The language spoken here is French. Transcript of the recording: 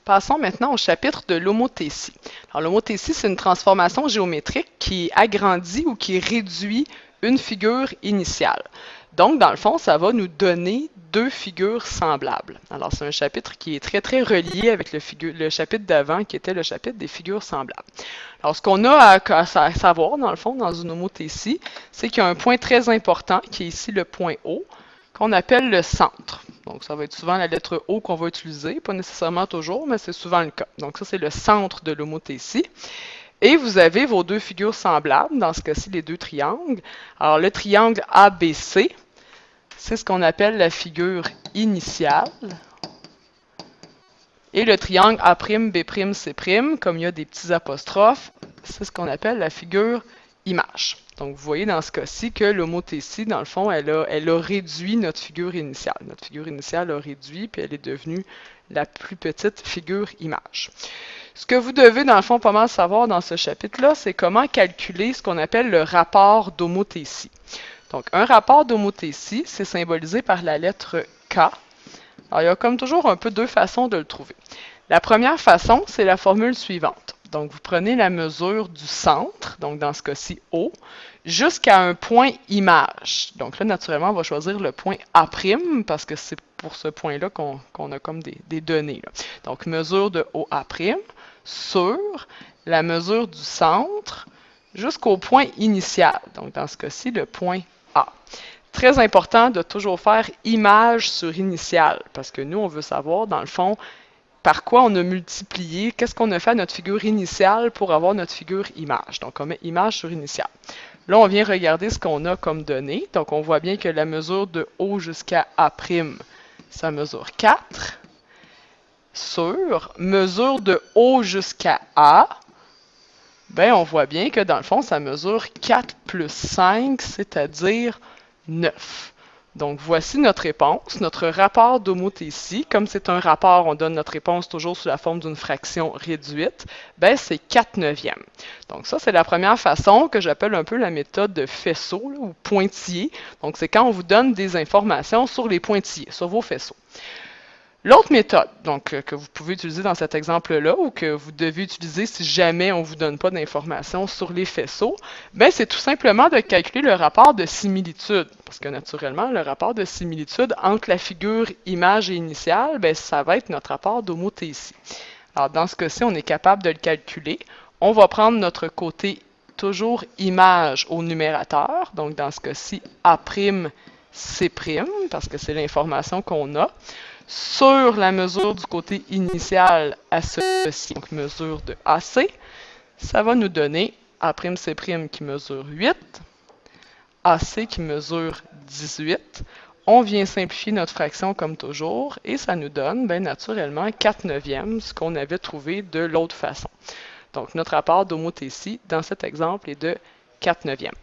Passons maintenant au chapitre de l'homothétie. Alors, l'homothétie, c'est une transformation géométrique qui agrandit ou qui réduit une figure initiale. Donc, dans le fond, ça va nous donner deux figures semblables. Alors, c'est un chapitre qui est très relié avec le chapitre d'avant, qui était le chapitre des figures semblables. Alors, ce qu'on a à savoir, dans le fond, dans une homothétie, c'est qu'il y a un point très important, qui est ici le point O, qu'on appelle le centre. Donc, ça va être souvent la lettre O qu'on va utiliser, pas nécessairement toujours, mais c'est souvent le cas. Donc, ça, c'est le centre de l'homothétie. Et vous avez vos deux figures semblables, dans ce cas-ci, les deux triangles. Alors, le triangle ABC, c'est ce qu'on appelle la figure initiale. Et le triangle A'B'C', comme il y a des petits apostrophes, c'est ce qu'on appelle la figure image. Donc, vous voyez dans ce cas-ci que l'homothétie, dans le fond, elle a réduit notre figure initiale. Notre figure initiale a réduit, puis elle est devenue la plus petite figure image. Ce que vous devez, dans le fond, pas mal savoir dans ce chapitre-là, c'est comment calculer ce qu'on appelle le rapport d'homothétie. Donc, un rapport d'homothétie, c'est symbolisé par la lettre K. Alors, il y a comme toujours un peu deux façons de le trouver. La première façon, c'est la formule suivante. Donc, vous prenez la mesure du centre, donc dans ce cas-ci O, jusqu'à un point image. Donc là, naturellement, on va choisir le point A', parce que c'est pour ce point-là qu'on a comme des données, là. Donc, mesure de OA' sur la mesure du centre jusqu'au point initial. Donc, dans ce cas-ci, le point A. Très important de toujours faire image sur initiale, parce que nous, on veut savoir, dans le fond, par quoi on a multiplié, qu'est-ce qu'on a fait à notre figure initiale pour avoir notre figure image. Donc, on met image sur initiale. Là, on vient regarder ce qu'on a comme données. Donc, on voit bien que la mesure de O jusqu'à A', ça mesure 4. Sur mesure de O jusqu'à A, ben, on voit bien que dans le fond, ça mesure 4 plus 5, c'est-à-dire 9. Donc, voici notre réponse, notre rapport d'homothétie. Comme c'est un rapport, on donne notre réponse toujours sous la forme d'une fraction réduite. Ben, c'est 4 neuvièmes. Donc, ça, c'est la première façon que j'appelle un peu la méthode de faisceau là, ou pointillé. Donc, c'est quand on vous donne des informations sur les pointillés, sur vos faisceaux. L'autre méthode, donc, que vous pouvez utiliser dans cet exemple-là, ou que vous devez utiliser si jamais on ne vous donne pas d'informations sur les faisceaux, ben, c'est tout simplement de calculer le rapport de similitude. Parce que naturellement, le rapport de similitude entre la figure image et initiale, ben, ça va être notre rapport d'homothétie. Alors, dans ce cas-ci, on est capable de le calculer. On va prendre notre côté toujours image au numérateur. Donc, dans ce cas-ci, A'C', parce que c'est l'information qu'on a. Sur la mesure du côté initial associé, donc mesure de AC, ça va nous donner A'C' qui mesure 8, AC qui mesure 18. On vient simplifier notre fraction comme toujours et ça nous donne bien naturellement 4 neuvièmes, ce qu'on avait trouvé de l'autre façon. Donc notre rapport d'homothétie dans cet exemple est de 4 neuvièmes.